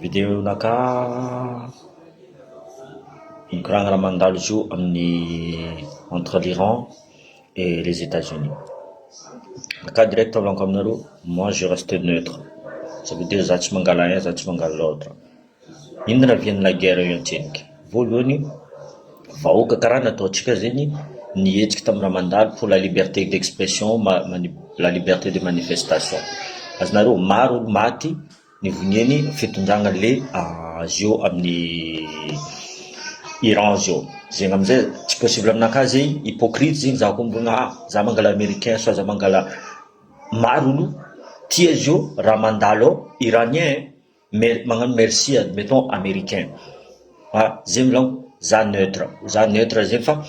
Vidéo naka mikoragna raha mandalo izy io entre l'Iran et les États-Unis. Naka direct volaniko aminareo, moi je reste neutre. Ça veut dire za tsy mangala un, za tsy mangala l'autre. Ino raha vian'la guerre io antseniky? Voalohany, vahoaka karaha nataontsika zegny nihetsiky tamin'ny raha mandalo pour la liberté d'expression, la liberté de manifestation. Azonareo maro olo maty nivonieny fitondragna le zio amin'ny Iran zio. Zegny amizay tsy possible aminakahy zegny, hypocrite zegny za koa mivogna za mangala américain so za mangala maro olo tia zio raha mandalo iranien magnano merci mettons américain. Zegny volaniko za neutre zegny fa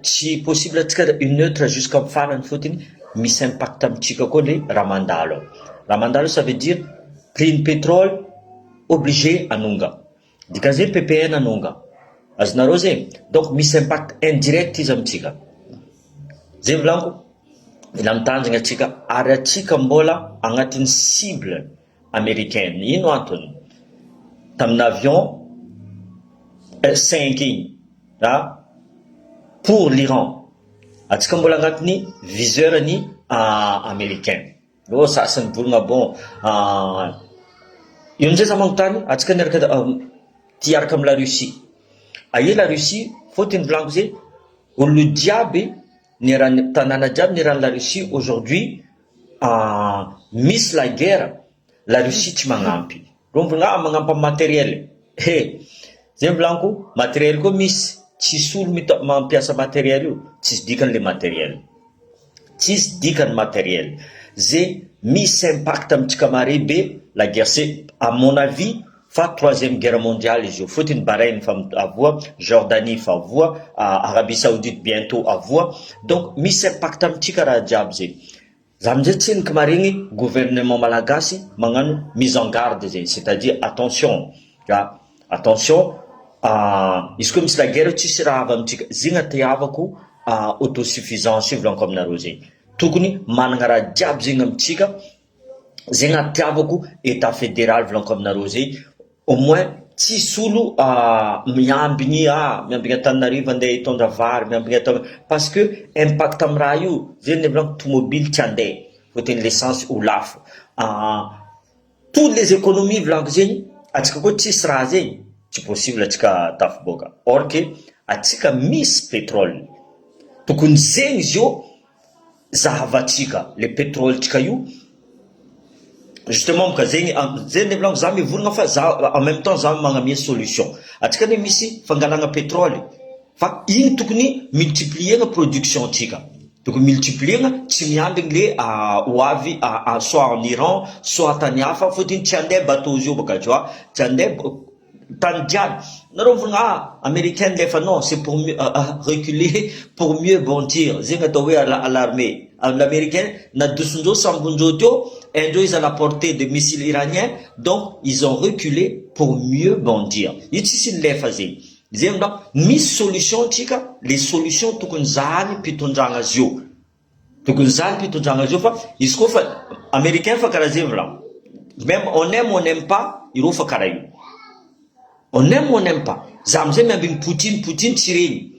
tsy possible atsika une neutre jusqu'à farany fotony misy impact amitsika koa le raha mandalo. Raha mandalo ça veut dire prix ny pétrole obligé anonga. Dikan'izay PPN anonga. Azonareo zegny. Donc misy impact indirect izy amitsika. Zegny volaniko mila mitanjagna atsika ary atsika mbola agnatin'ny cible américaine. Ino antony? Tamin'ny avion 5 igny pour l'Iran. Atsika mbola agnatin'ny viseur ny américain. Sasany volagna bon io amizay za magnontany atsika tiaraka amin'ny la Russie. Aie la Russie fotony volaniko zay olo jiaby tanàna jiaby niran'ny la Russie aujourd'hui misy la guerre, la Russie tsy magnampy. Rombolagna magnampy amin'ny matériel. Zay volaniko matériel koa misy tsisy olo mampiasa matériel io, tsisy dikan'le matériel. Tsisy dikany matériel. Zay misy impact amitsika mare be la guerre. C'est à mon avis fa troisième guerre mondiale izy io. Fotony Bahreïn fa avoa, Jordanie fa avoa, Arabie Saoudite bientôt avoa. Donc misy impact amitsika raha jiaby zay. Za amizay tsy henoko maregny gouvernement malagasy magnano mise en garde zay, c'est-à-dire attention. Attention, izy koa misy la guerre tsisy raha avy amitsika. Zegny atiavako autosuffisance io volaniko aminareo zegny. Tokony managna raha jiaby zegny amitsika. Zegny atiavako état fédéral volaniko aminareo zegny. Au moins tsisy olo miambigny Antananarivo andeha hitondra vary, miambigny atao parce que impact amin'ny raha io zegny volaniko tomobile tsy andeha fotony l'essence ho lafo. Toutes les économies volaniko zegny atsika koa tsisy raha zegny tsy possible atsika tafiboaka. Or que atsika misy pétrole. Tokony zegny izy io zahavatsika le pétrole tsika io. Justement, zegny volaniko za mivolagna fa za en même temps za magnamia solution. Atsika ne misy fangalagna pétrole fa igny tokony multiplier production tsika. Tokony multiplier tsy miambigny le ho avy soit en Iran soit tany hafa fotony tsy andeha bateau io baka tu vois, tsy andeha tany jiaby. Nareo volagna américaine lefa non, c'est pour reculer pour mieux bondir. Zegny atao hoe à l'armée. L'américain nadosondreo sambondreo teo indreo ils à la portée de missiles iraniens, donc ils ont reculé pour mieux bondir. Io tsisy lefa zegny. Zegny donc misy solution tsika, les solutions tokony zany mpitondragna azy io. Tokony zany mpitondragna azy io fa izy koa fa américain fa karaha zegny volaniko. Même on n'aime pas, ireo fa karaha io. On n'aime pas. Za amizay miambigny Poutine tsy regny.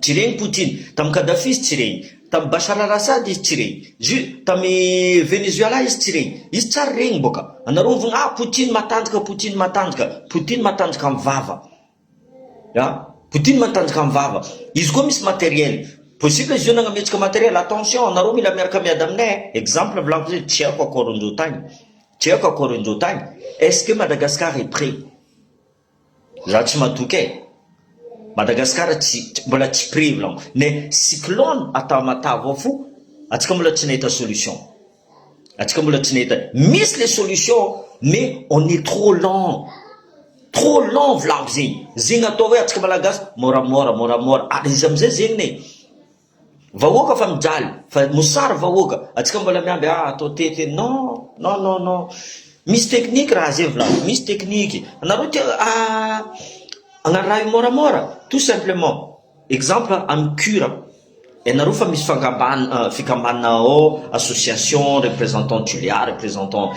Tsy regny Poutine. Tamin'ny Kadhafi izy tsy regny. Tamin'ny Bachar al-Assad izy tsy regny. Tamin'ny Venezuela izy tsy regny. Izy tsary regny boka. Anareo mivogna Poutine matanjaka. Poutine matanjaka amin'ny vava. Poutine matanjaka amin'ny vava. Izy koa misy matériel. Possible izy io nagnametsika matériel. Attention, anareo mila miaraka miady aminay. Exemple volaniko zay tsy haiko akory tagny. Est-ce que Madagascar est prêt? Za tsy matoky Madagascar mbola tsy prêt volaniko. Ne cyclone atao matavo ao fo atsika mbola tsy nahita solution. Misy les solutions mais on est trop lent volaniko zegny. Zegny atao hoe atsika malagasy moramora. Izy amizay zegny ne vahoaka fa mijaly fa mosary vahoaka atsika mbola miamby atao tety non. Misy technique raha zay volaniko. Misy technique. Anareo tia agnano raha moramora. Tout simplement. Exemple, amin'ny cure. Et nareo fa misy fikambanana association, représentant Tulia, représentant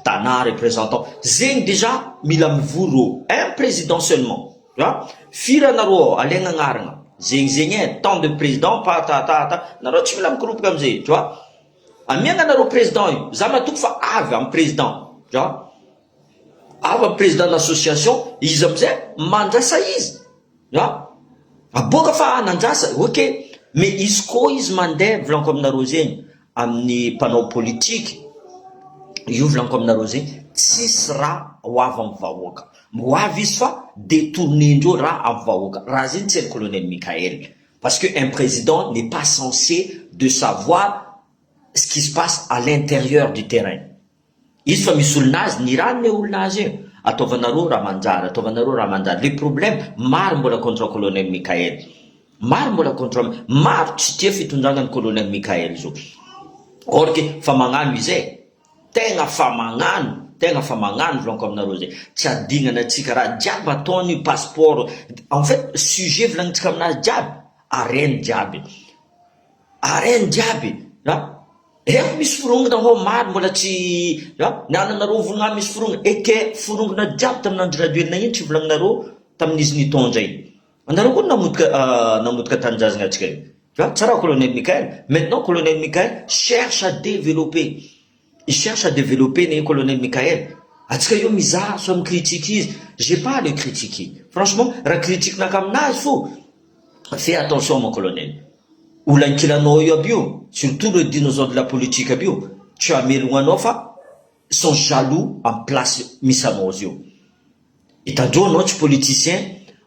Tana, représentant. Zeng déjà, mila mivoro. Un président seulement. Tu vois? Fira nareo, alenga ngaranga. Zeng, tant de présidents, nareo tsy mila mikoropoka amizay, tu vois? Amianga nareo président io. Zama tok fa avy am président. Tu vois? Avy am président d'association, izy amizay, mandrasa izy. Tu vois? Aboka fa nandrasa, ok. Mais izy koa izy mandeha volanko aminareo zegny amin'ny mpanao politique io volanko aminareo zegny tsisy raha ho avy amin'ny vahoaka. Ho avy izy fa détournendreo raha amin'ny vahoaka. Raha zegny tsy le colonel Michael. Parce que un président n'est pas censé de savoir ce qui se passe à l'intérieur du terrain. Izy fa misy olonazy ny ranony olonazy io. Ataovanareo raha manjary, ataovanareo raha manjary. Les problèmes maro mbola contre colonel Michael. Maro mbola contre maro tsy tia fitondrana ny colonel Michael zao. Or que fa magnano izay. Tegna fa magnano volanko aminareo zay. Tsy adignana antsika raha jiaby ataony passeport. En fait, sujet volanitsika aminazy jiaby. Areny jiaby. Eko misy forongona ho maro mbola tsy ny ananareo volagna misy forongona. Eke forongona jiaby tamin'andro graduelina iny tsy volagninareo tamin'izy nitondra iny. Anareo koa namotika tanindrazana atsika io. Tu vois, tsara colonel Michael. Maintenant, colonel Michael cherche à développer. Il cherche à développer le colonel Michael. Atsika io mizaha so amin'ny critique izy. J'ai pas à le critiquer. Franchement, raha critique nakaminazy fo. Fais attention mon colonel. Olankilanao io aby io, surtout le dinosaure de la politique aby io. Tu as melognanao fa sont jaloux en place misy anao io. Hitandreo anao tsy politicien.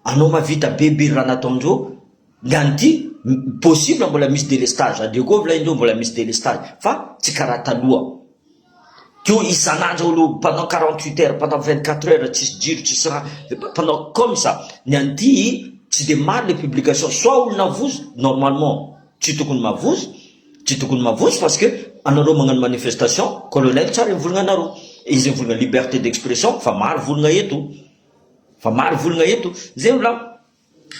Anao mavita bebe raha nataondreo, ganty possible mbola misy délestage. Adio koa volaindreo mbola misy délestage. Fa tsy karaha taloha. Teo isan'andro olo pendant 48 heures, pendant 24 heures, tsisy jiro, tsisy raha, pendant comme ça. Ny anty tsy de maro les publications. Soit olona vozy, normalement, tsy tokony mavozy parce que anareo magnano manifestation, colonel tsara volagna anareo. Izy volagna liberté d'expression, fa maro volagna eto. Zay vla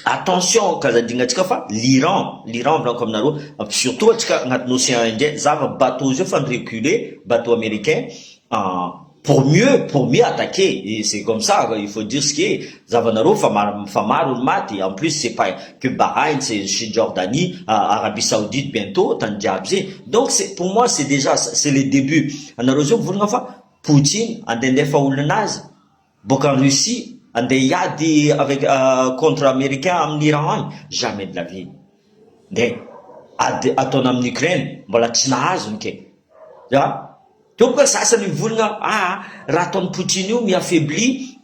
attention kazadingatsika fa l'Iran volanko aminareo surtout atsika agnaty l'océan Indien zava bateau io fa reculer bateau américain pour mieux attaquer. Et c'est comme ça, il faut dire ce qui est. Zavanaro fa maro maty. En plus c'est pas que Bahreïn, c'est Jordanie, Arabie Saoudite bientôt tandiabzi. Donc c'est pour moi c'est déjà c'est le début. Anarozio volagna fa Poutine andendefa olonazy boka en Russie andeha yady avec contre américain amin'ny Iran, jamais de la vie. Mais ataona amin'ny Ukraine mbola tsy nahazo ny ke. Teo boka sasany volagna raha ataony Poutine io miaffaiblit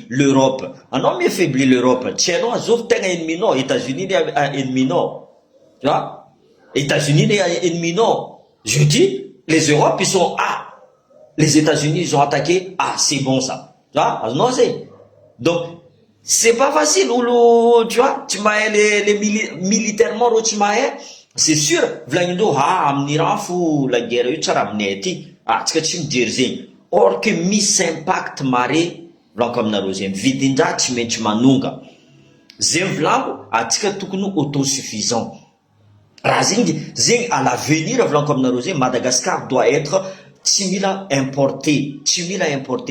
l'Europe. Anao miaffaiblit l'Europe. Tsy anao azovy tegna enneminao, États-Unis ne enneminao. Tu vois? États-Unis ne enneminao. Je dis, les Europes ils sont les États-Unis ils ont attaqué, c'est bon ça. Tu vois, non c'est. Donc, c'est pas facile, tu vois, tu m'as militairement, tu m'as, c'est sûr, Vlaindo, Amniran fou, la guerre, tu as ramené, tu as dit, or que mis impact maré, comme Narosien, vidinja, tu mets, tu manunga. Zemvlam, atika tukunu autosuffisant. Zing, à l'avenir, comme Narosien, Madagascar doit être Timila importé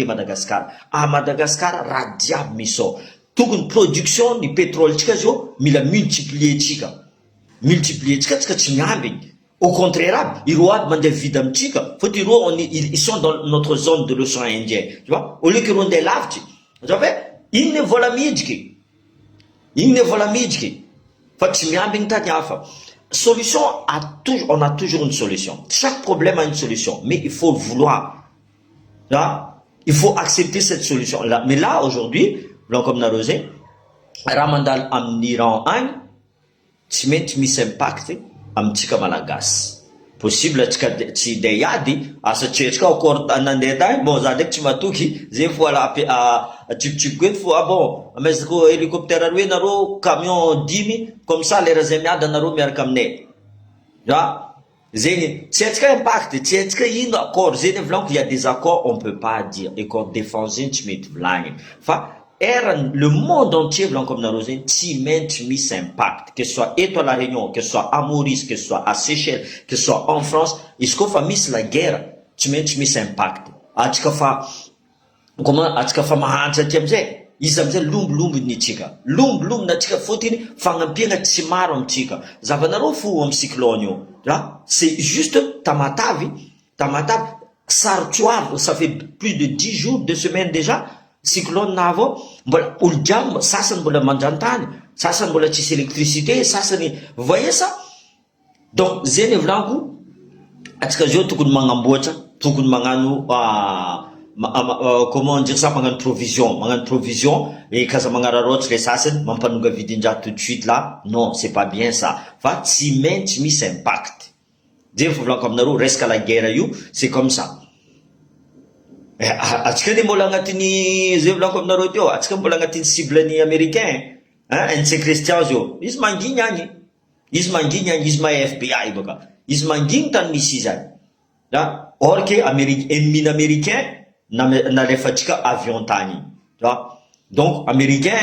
Madagascar. À Madagascar, radiab miso. Toute une production de pétrole, mila multiplier tika, au contraire, ils doivent demander vidam tika. Faut dire, ils sont dans notre zone de l'océan Indien. Tu vois? Au lieu que l'on délave, tu vois? Ils ne voient la midjki. Faut que tu m'y solution on a toujours une solution. Chaque problème a une solution, mais il faut vouloir. Là, il faut accepter cette solution. Là, mais là, aujourd'hui, comme Narosé, Ramandal en Iran, tu mets impact am tika malagas. Possible tsy de yady asa tsetrika encore nandeha bon za ndraiky tsy matoky zay fo tsipitsipiko eto fo bon amezako hélicoptère roe nareo camion 10 comme ça lera zay miady anareo miaraka aminay zegny tsy haitsika impact tsy haitsika ino accord zegny volaniko il y a des accords on peut pas dire accord défense zegny tsy mety volagny fa le monde entier, comme Narosé, tu mis impact, que ce soit à la Réunion, que ce soit à Maurice, que ce soit à Seychelles, que ce soit en France, il faut que la guerre, tu mis impact. Comment, ils amzay lumbu ni tika lumbu na tika fotini fagnampihana tsy maro amitsika zavanareo fo am cyclone io c'est juste tamatavy sarotsoavo ça fait plus de 10 jours 2 semaines déjà cyclone na avao mbola olo jiaby sasany mbola mandrantany sasany mbola tsisy électricité sasany voyez ça donc zeny volako atsika zao tokony magnamboatra tokony magnano comment dire ça, mangan provision et kaza mangararotry les sasany mampanonga vidindraha tout de suite là non c'est pas bien ça fa tsy maintsy misy impact zay volako aminareo resaka la guerre io c'est comme ça atsika ne mbola agnatiny zay volako aminareo teo atsika mbola agnatiny cible-ny américain NC Christian zio izy mangigny agny izy ma FBI baka izy mangigny tany misy izy agny or que ennemi américain na refatsika avion tany tu vois donc américain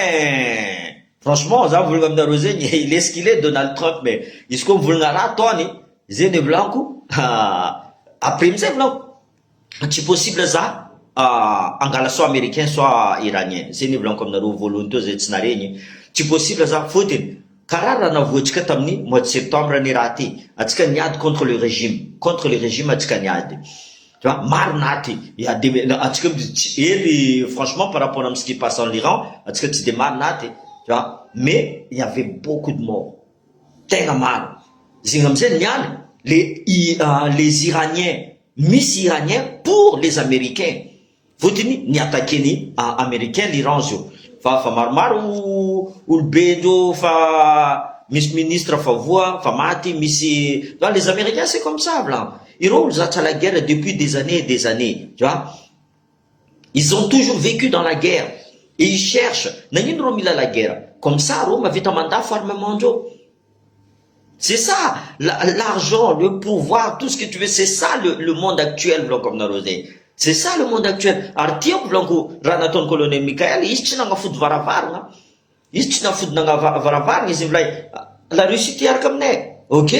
franchement za volagna aminareo zegny il est ce qu'il est Donald Trump mais izy koa volagna raha ataony zay ne volako après amizay volako tsy possible za angala soit américain soit iranien zay ne volako aminareo voalohany teo zay tsy naregny tsy possible za fotiny karaha raha navoatsika tamin'ny mois de septembre ny raha ty atsika niady contre le régime atsika niady tu vois marnaty il y a des atsika et franchement par rapport à ce qui passe en Iran atsika tsy de marnaty tu vois mais il y avait beaucoup de morts tegna maro zegny amizay niany les iraniens misy iranien pour les américains fotiny ni attaquer américain l'Iran zio fa maromaro olobe ndreo fa misy ministre fa voa fa maty misy les américains c'est comme ça blanc ils ont la guerre depuis des années et des années tu vois ils ont toujours vécu dans la guerre et ils cherchent nanino ro mila la guerre comme ça ro mavita mandafo armement ndreo c'est ça l'argent le pouvoir tout ce que tu veux c'est ça le monde actuel blanc comme narosé c'est ça le monde actuel ary tiako blanco raha nataony colonel Michael izy tsy nagnafody varavarana izy tsy nafody varavarana izy volay la Russie tiaraka aminay ok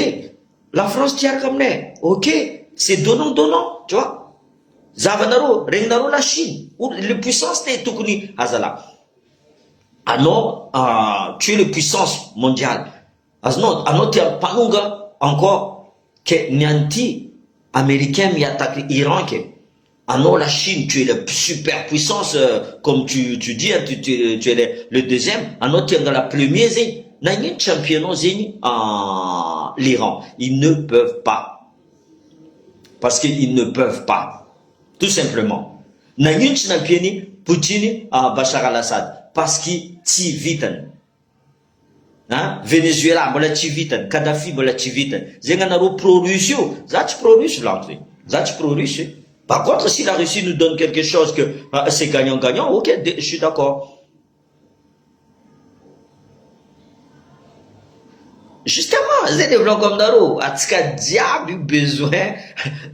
la France tiaraka aminay ok c'est donnant tu vois zavanareo regninareo la Chine le puissance te tokony azala anao tu es le puissance mondiale anao tia panonga encore que nianty américain miattaque Iran ke non, la Chine, tu es la super puissance, comme tu dis, tu es le deuxième. Non, tu es la première, n'a champion l'Iran. Ils ne peuvent pas. Parce qu'ils ne peuvent pas. Tout simplement. N'a champion Poutine à Bachar al-Assad. Parce qu'il t'y vite. Venezuela, bola t'y vite. Kadhafi, bola t'y vite. Zenganaro pro-Russe, zach pro-Russe, l'entrée. Zach pro-Russe. Par contre, si la Russie nous donne quelque chose que c'est gagnant-gagnant, ok, je suis d'accord. Justement, c'est des blancs comme Naro. Atsika diable besoin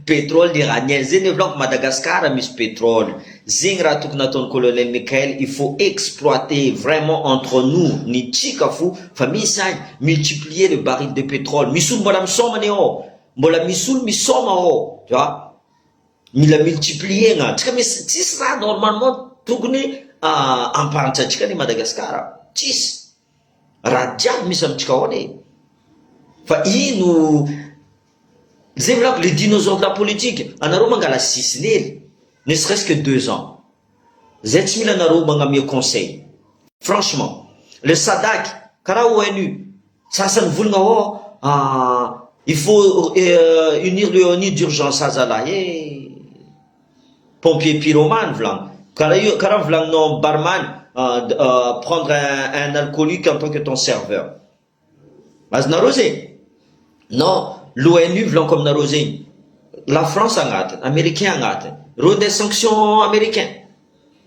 pétrole iranien. C'est des blancs Madagascar mis pétrole. Zingra tuknaton colonel Michael, il faut exploiter vraiment entre nous, ni chikafu, famille sain, multiplier le baril de pétrole. Misoul mola msoma neo. Mola misoul misoma ho. Tu vois? Il a multiplié nga tis ra normalement tokony amparantsika ni Madagascar tis raha jiaby misy amitsika hony fa ino zay volako les dinosaures de la politique anareo mangala sisiny ne serait-ce que 2 ans zay tsy mila anareo magnamia conseil franchement le SADC karaha ONU sasany volagna il faut unir le ONU d'urgence azala pompier pyromane vlan karaha vlan barman prendre un alcoolique en tant que ton serveur mas narosé non l'ONU vlan comme narosé la France agnatiny américain agnatiny ro des sanctions américains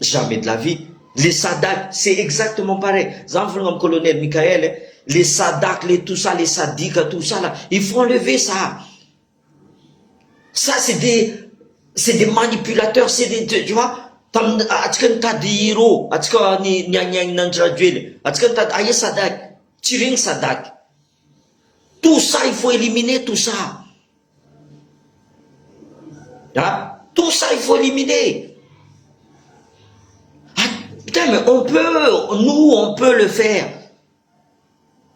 jamais de la vie les SADC c'est exactement pareil zan volagna am colonel Michael les SADC les tout ça les sadika tout ça là il faut enlever ça c'est des manipulateurs, c'est des, tu vois, atsika nitady ro, atsika niagnagnina Andradjoely, atsika nitady aia Sadaky, tsy regny Sadaky. Tout ça, il faut éliminer tout ça. Hein? Tout ça, il faut éliminer. Ah, putain, mais on peut le faire.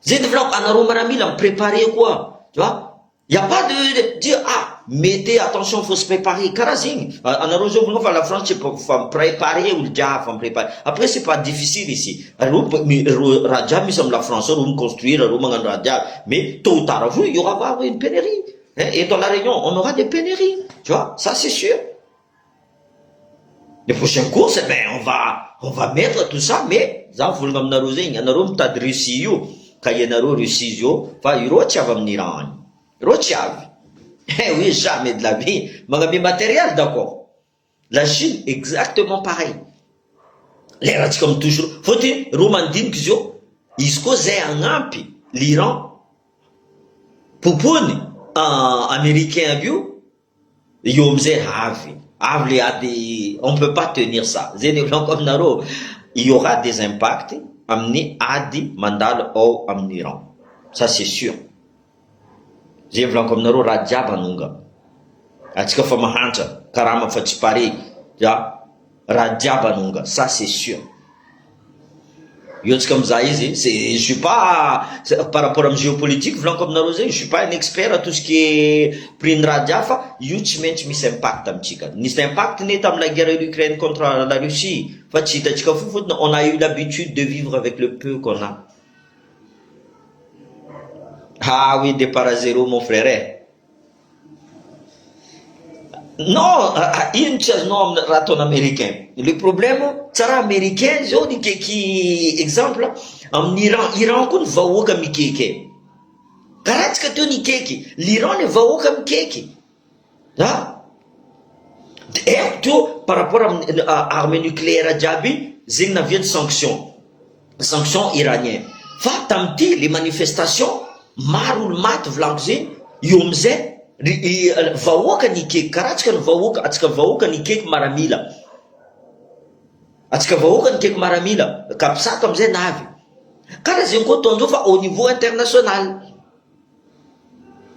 J'ai développé un arôme maramila, préparer quoi? Tu vois? Il n'y a pas de dire, mettez attention, il faut se préparer. Karazing. En arôme, la France, il faut préparer ou le diable, faut préparer. Après, c'est pas difficile ici. Alors, Radja, nous sommes la France, on va construire, on va Radja. Mais tôt ou tard, il y aura une pénurie. Et dans la Réunion, on aura des pénuries. Tu vois? Ça, c'est sûr. Les prochaines courses, eh ben, on va mettre tout ça, mais, ça, vous le m'arrosez, il y en a un tas de Russie, Kayenaro, Russie, va, il rotiave en Iran. Rotiave. Eh oui, jamais de la vie. Mais matériel, d'accord. La Chine, exactement pareil. Les rats, comme toujours. Faut-il, Romandine, ils causaient un ampi. L'Iran, Poupouni, américain, bio, Yomze Havi. On ne peut pas tenir ça. Il y aura des impacts amenés à des mandats au Iran. Ça, c'est sûr. J'ai vu comme Naro Radjabanunga. Atika Famahanta, Karama Fatipari, Radjabanunga. Ça, c'est sûr. Comme Zaïzi, je suis pas, par rapport à la géopolitique, comme Narosé, je suis pas un expert à tout ce qui est pris Radjafa, Yuchment mis impact am tika. Nis impact n'est dans la guerre de l'Ukraine contre la Russie. On a eu l'habitude de vivre avec le peu qu'on a. Ah oui, départ à zéro, mon frère. Non, une chose non raton américain. Le problème, c'est américain, je dis qui exemple, en Iran qu'on va où comme keke. Karat que tu ni keke, l'Iran ne va où comme keke. Là, et tout par rapport à armes nucléaires à Djabi, zing n'a de sanctions iraniennes. Va tamti les manifestations, marul mat vlangzin, yomze. Vahoaka ny keky karatsika ny vahoaka atsika vahoaka ny keky maramila atsika vahoaka ny keky maramila kapisaka amizay navy karaha zegny koa ataonjao fa au niveau international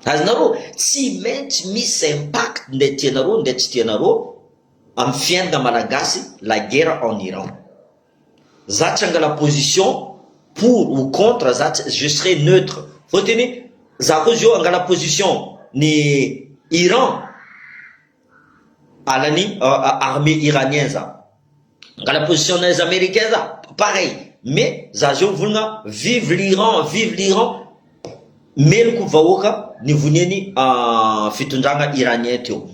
azonareo tsy maintsy misy impact nde tianareo nde tsy tianareo amy fiainana malagasy la guerre en Iran. Za tsy anga la position pour ou contre, je serai neutre. Faut tenir za koa zio anga la position ni Iran à l'armée iranienne ça. Dans la position des Américains ça, pareil. Mais ça je voulais vive l'Iran, mais le coup vaoka ni vuneni fitunjanga iranien tio.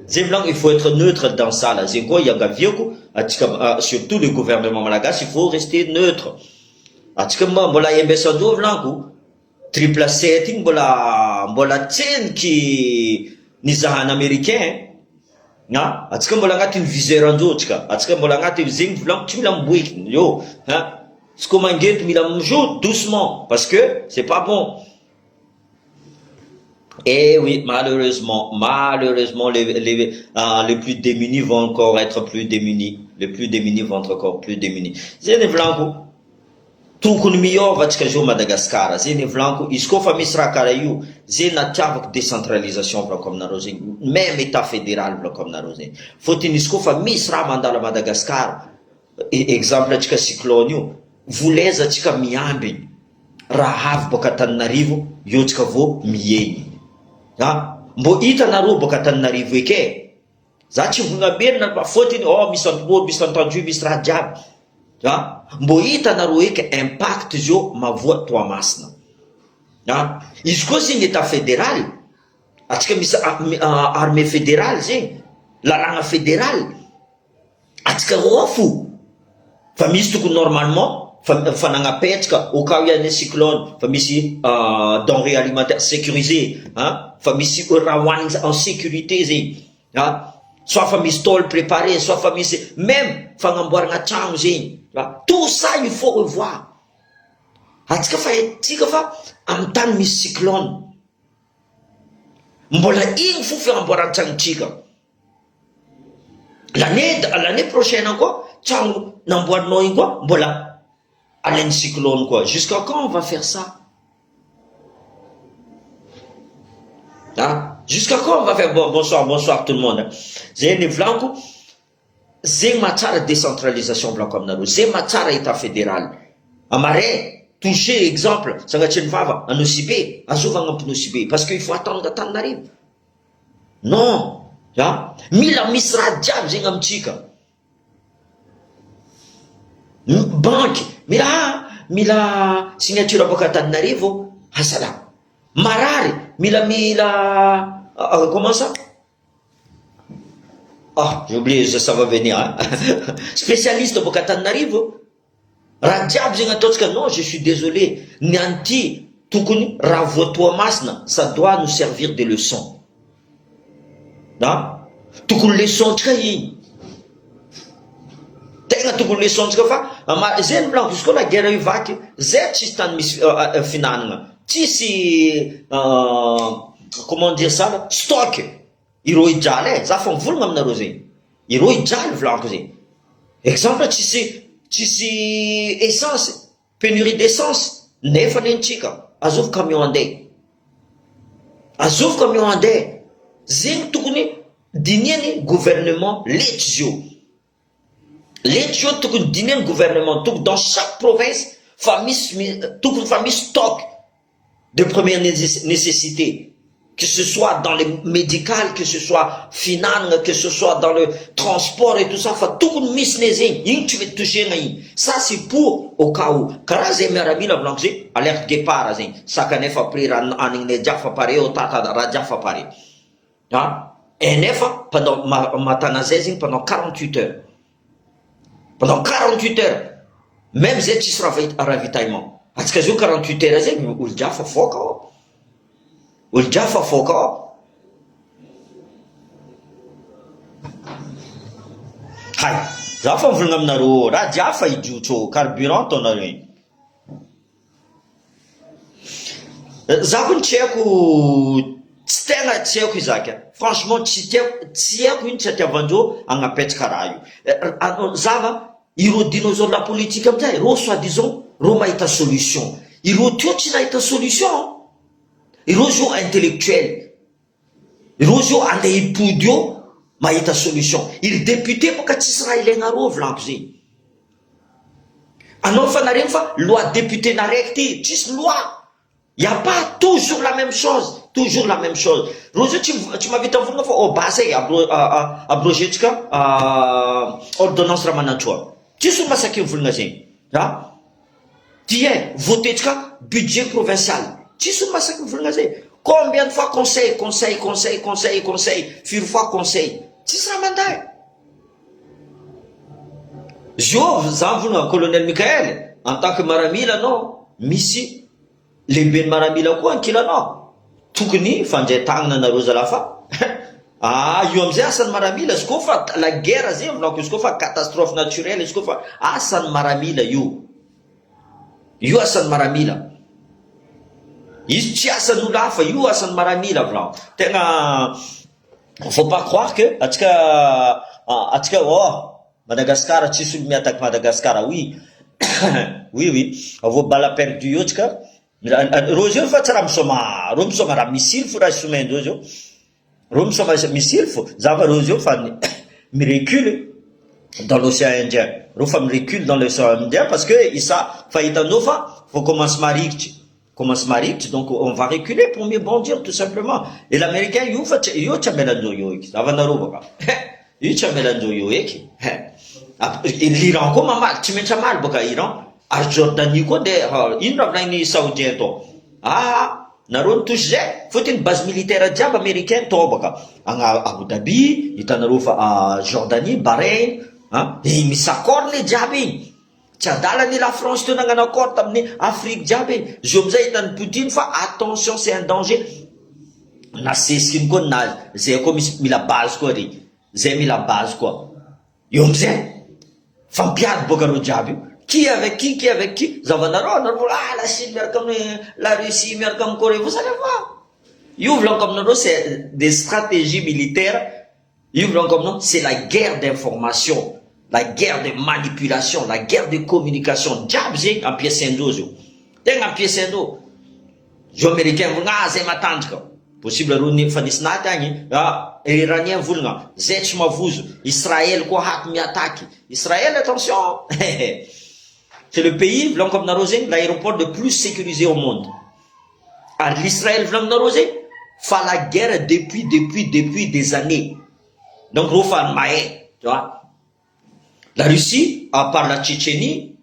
C'est blanc, il faut être neutre dans ça là. C'est quoi il y a gavioko surtout le gouvernement malagasy, il faut rester neutre. Atikama mbola yembesando blanco triple setting mbola tsen ki nizahan américain na atsika mbola agnatin'ny viseur anjo atsika mbola agnatin'ny zegny volanko tsy mila miboeky yo ha tsy ko mangeto mila mijoue doucement parce que c'est pas bon. Et oui, malheureusement les plus démunis vont encore être plus démunis, les plus démunis vont être encore plus démunis. Zeny volanko tokony miova atsika zao Madagascar zeny volanko izy koa fa misy raha karaha io zeny natiavako décentralisation volako aminareo zegny même état fédéral volako aminareo zegny fôtiny izy koa fa misy raha mandalo Madagascar exemple atsika cyclone io voleza atsika miamby raha avy boka Antananarivo io atsika vo miegny mbo hitanareo boka Antananarivo eke za tsy vognaberina fôtiny misy entendu misy raha jiaby mbo hitanareo eky impact zio mavoa Toamasina izy koa zegny état fédéral atsika misy armée fédérale zegny lalàgna fédéral atsika roa fo fa misy tokony normalement fa nagnapetraka au cas où il y a un cyclone fa misy denrées alimentaires sécurisées fa misy raha hoanigny en sécurité zegny soit fa misy tôle préparé soit fa misy même fagnamboaragna tragno zegny. Tout ça il faut revoir. Atsika fa amy tany misy cyclone mbola igny fo fagnamboarana tragnotsika L'année prochaine encore, trano namboarinao igny koa mbola alain'ny cyclone quoi. Jusqu'à quand on va faire ça? Hein? Jusqu'à quand on va faire bonsoir tout le monde. J'ai une vlanco, c'est ma décentralisation blanc comme naro, c'est ma état fédéral. Amare, toucher exemple, ça va être une fava, en OCB, à souvent en OCB, parce qu'il faut attendre tant d'arriver. Non, hein? Mila misra diab, j'ai un petit banque, mila signature avocata n'arrivo, hasala. Marari, comment ça? Ah, j'ai oublié, ça va venir, hein? Spécialiste au Katanarivo. Radiab, non, je suis désolé. Nianti, Tukuni, Ravotoa Masna, ça doit nous servir de leçon. Hein? Tukun leçon, Tchayi. Tenga Tukun leçon, Tchafa, ama Zen Blanc, puisque la guerre est vague, Zet Chistan Finan. Si comment dire ça, stock iro idjale za fa mivolagna aminareo zegny iro idjale volaniko zegny exemple tsisy essence, pénurie d'essence nefa nentsika azovy camion andeha zegny tokony diniany gouvernement letizio tokony diniany gouvernement tokony dans chaque province tokony fa misy stock de première nécessité, que ce soit dans les médicales, que ce soit finance, que ce soit dans le transport et tout ça, tout le mis tu veux toucher. Ça c'est pour au cas où. Car c'est meraville blanc, alerte départ, ça canne fa pris en jafa pare au tata rajafa pare. Et nefa pendant matanazezing pendant 48 heures. Pendant 48 heures, même si tu seras ravitaillement. Parce que 48 heures zegny olo jafa foka ao. Olo jafa foka ao. Hay, za fa mivolagna aminareo raha jafa idrotro carburant taonareo. Za koa tsy haiko tsy tegna tsy haiko izaka. Franchement tsy haiko iny tsy atiavandreo agnapetraka raha io. Zava iro dinosaure la politique amizay, ro soi-disant ro mahita solution. Iro tio tsy nahita solution. Iro zio intellectuel. Iro zio andeha hipody eo mahita solution. Iro député boka tsisy raha ilaigna ro volaniko zegny. Anao fa nareny fa loi député naraiky ty, tsisy loi. Y a pas toujours la même chose. Toujours la même chose. Ro zio tsy mahavita mivolagna fa au bas zay abrogetrika ordonnance ramanantroa. Tsisy olo masaky mivolagna zegny. Ha? Tiens, voter budget provincial. Tsisy olo masaky mivolagna zegny. Combien de fois conseil. Firy fois conseil. Tsisy raha manday. Zio za mivolagna colonel Michael en tant que maramila anao misy lehibe maramila koa ankilanao. Tokony fandray-tagnana nareo zalafa. Io amizay asan'ny maramila izy koa fa la guerre zegny volaniko izy koa fa catastrophe naturelle izy koa fa asan'ny maramila io. Io asan'ny maramila. Izy tsy asan'olo hafa, io asan'ny maramila volaniko. Tegna faut pas croire que atsika Madagascar tsisy olo miattaque Madagascar, oui. oui. Avô bala perdu io tsika. Ro zio fa tsy raha misoma raha missile fo raha somendreo zio. Ro misoma missile fo. Zava ro zio fa mirecule dans l'océan Indien. Ro fa mirecule dans l'océan Indien parce que isa fahitanao fa faut commence marikitry, donc on va reculer pour mieux bondir tout simplement. Et l'américain io tsy amelandreo io eky. Zavanareo boka. Io tsy amelandreo io eky. L'Iran koa mamaly, tsy maintsy amaly boka Iran. Ary Jordanie koa ndeha ino raha volagny saoudien to. Nareo nitosy zay fotony base militaire jiaby américain to boka agna Abu Dhabi, hitanareo fa Jordanie, Bahreïn, misy accord le jiaby igny. Tsy adalany la France teo nagnano accord tamin'ny Afrique jiaby. Zio amizay hitan'ny Poutine fa attention c'est un danger. Na sesikiny koa ninazy. Zay koa misy mila base koa ry. Zay mila base koa. Io amizay fampiady boka reo jiaby. Qui avec qui? Zavanareo, la Chine miaraka amin'ny la Russie miaraka amin'ny Corée. Vous allez voir. Io volaniko aminareo c'est des stratégies militaires C'est la guerre d'information, la guerre de manipulation, la guerre de communication. Diable, c'est un pièce d'eau. C'est un pièce d'eau. Les Américains vont m'attendre. Possible rouni fanisnata agny Iranien volagna zay tsy mavozo Israël koa haky miattaque Israël attention c'est le pays volaniko aminareo zegny l'aéroport le plus sécurisé au monde ary l'Israël volaniko zegny fa la guerre depuis des années donc reo fa mahay tu vois la Russie à part la Tchétchénie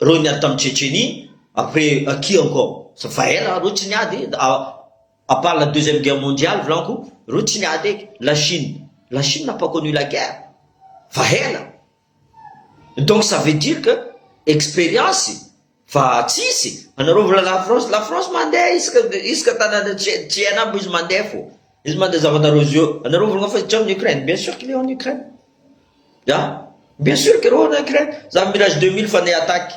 reo niady tamin'ny Tchétchénie après qui encore ça fa ela reo tsy niady à part la deuxième guerre mondiale, la Chine n'a pas connu la guerre. Donc ça veut dire que expérience, la France mande, Ukraine. Bien sûr qu'il est en Ukraine. Bien sûr qu'il est en Ukraine. Ça Mirage 2000 fait des attaques.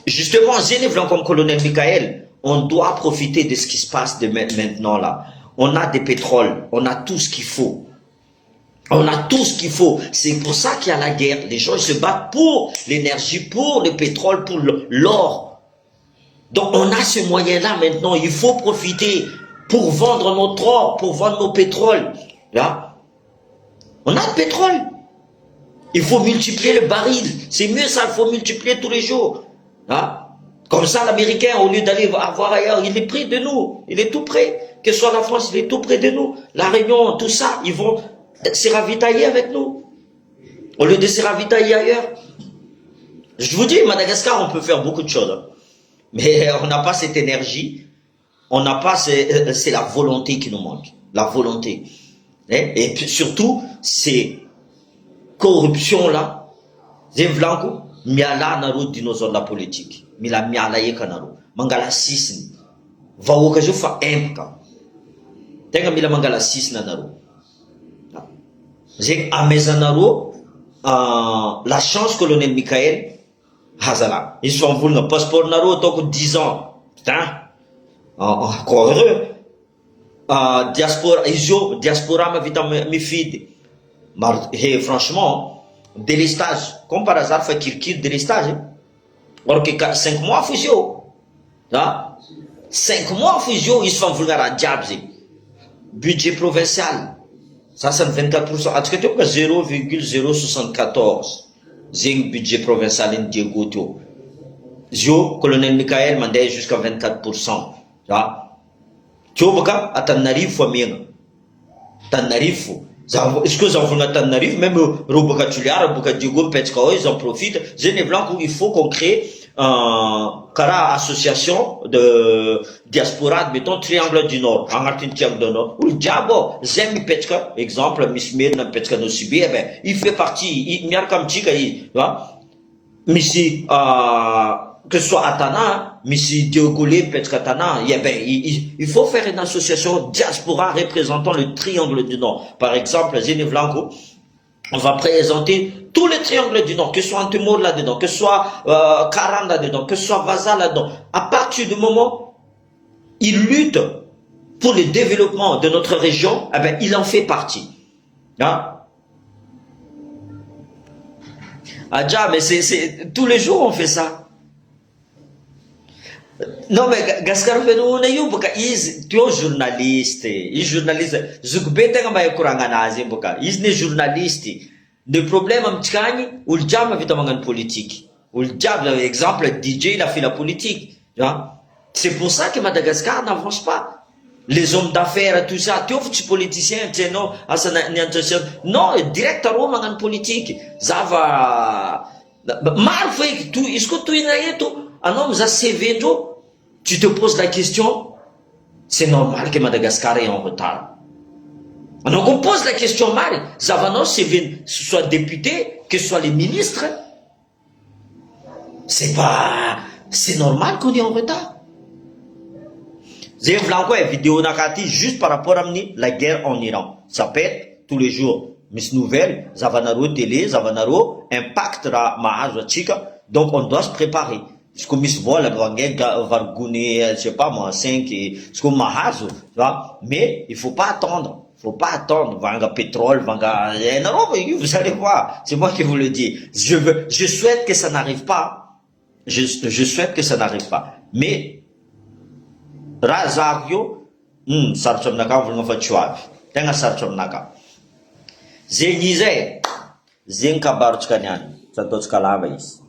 Justement, comme colonel Michael, on doit profiter de ce qui se passe de maintenant là. On a des pétroles, on a tout ce qu'il faut. On a tout ce qu'il faut. C'est pour ça qu'il y a la guerre. Les gens se battent pour l'énergie, pour le pétrole, pour l'or. Donc on a ce moyen-là maintenant. Il faut profiter pour vendre notre or, pour vendre nos pétroles. Là, on a le pétrole. Il faut multiplier le baril. C'est mieux ça, il faut multiplier tous les jours. Comme ça, l'Américain, au lieu d'aller voir ailleurs, il est près de nous. Il est tout près. Que ce soit la France, il est tout près de nous. La Réunion, tout ça, ils vont se ravitailler avec nous. Au lieu de se ravitailler ailleurs. Je vous dis, Madagascar, on peut faire beaucoup de choses. Mais on n'a pas cette énergie. On n'a pas, c'est la volonté qui nous manque. La volonté. Et puis surtout, ces corruptions-là, c'est blanco. Miala naro dinosaure la politique. Mila miala yeka naro. Mangala sisni. Vaoka jo fa empka. Tenga mila mangala sisna naro. J'ai ameza naro la chance colonel Michael Hazala. Ils sont voulu un passeport naro toko 10 ans. Putain. Encore heureux. Diaspora iso diaspora ma vita mi fide. Mais franchement délestage, comme par hasard, fait qu'il délestage. Or que 5 mois fusion. 5 mois fusion, ils sont vulgaires à diable. Budget provincial, ça c'est 24%. Est-ce que tu as 0,074 zing budget provincial in Diego? Zio, colonel Michael mandait jusqu'à 24%. Tu vois, à Tanarif, famille. Tanarif. Est-ce que vous avez même Roboka Tuliara, Roboka Diego, Petskao, ils en profitent. Il faut qu'on crée une association de diaspora, mettons Triangle du Nord, en Martin Triangle du Nord. Ou le Diabo, Zemi Petska, exemple, Miss Mirna Petska no Sibi, il fait partie, il y a comme Tika, Missi, que ce soit Atana, Missi Diogolé, Petskatana, il faut faire une association diaspora représentant le triangle du Nord. Par exemple, Blanco, on va présenter tous les triangles du Nord, que ce soit Antemor là-dedans, que ce soit Karan là-dedans, que ce soit Vaza là-dedans. À partir du moment où il lutte pour le développement de notre région, il en fait partie. Adja, mais c'est tous les jours on fait ça. Non, mais Gaskar Fenouna, tu es journaliste. Il journaliste. Je ne sais pas il est journaliste. Le problème, c'est que le diable a fait la politique. Le diable, par exemple, DJ, il a fait la politique. C'est pour ça que Madagascar n'avance pas. Les hommes d'affaires, tout ça, tu es politicien, tu non, non, direct à Rome, en politique. Ça va. Mal fait, est-ce que tu es tout? Un homme, ça s'est vécu. Tu te poses la question, c'est normal que Madagascar est en retard. Donc on pose la question mal, Zavanos, que ce soit député, que ce soit les ministres, c'est normal qu'on est en retard. J'ai une vidéo juste par rapport à la guerre en Iran. Ça pète tous les jours. Miss Nouvelle, Zavanaro télé, Zavanaro, impact la Mahaz Chika. Donc on doit se préparer. izy koa misy vola varigony, je sais pas moi, 5, izy koa mahazo, tu vois, mais il faut pas attendre, vanga pétrole, vanga, non, vous allez voir, c'est moi qui vous le dis. Je souhaite que ça n'arrive pas, je souhaite que ça n'arrive pas, mais, Razario, sarotro aminaka volagna fa tsy ho avy, tegna sarotro aminaka. Zegny izay, zegny kabarotsika niany, tsy ataotsika lava izy.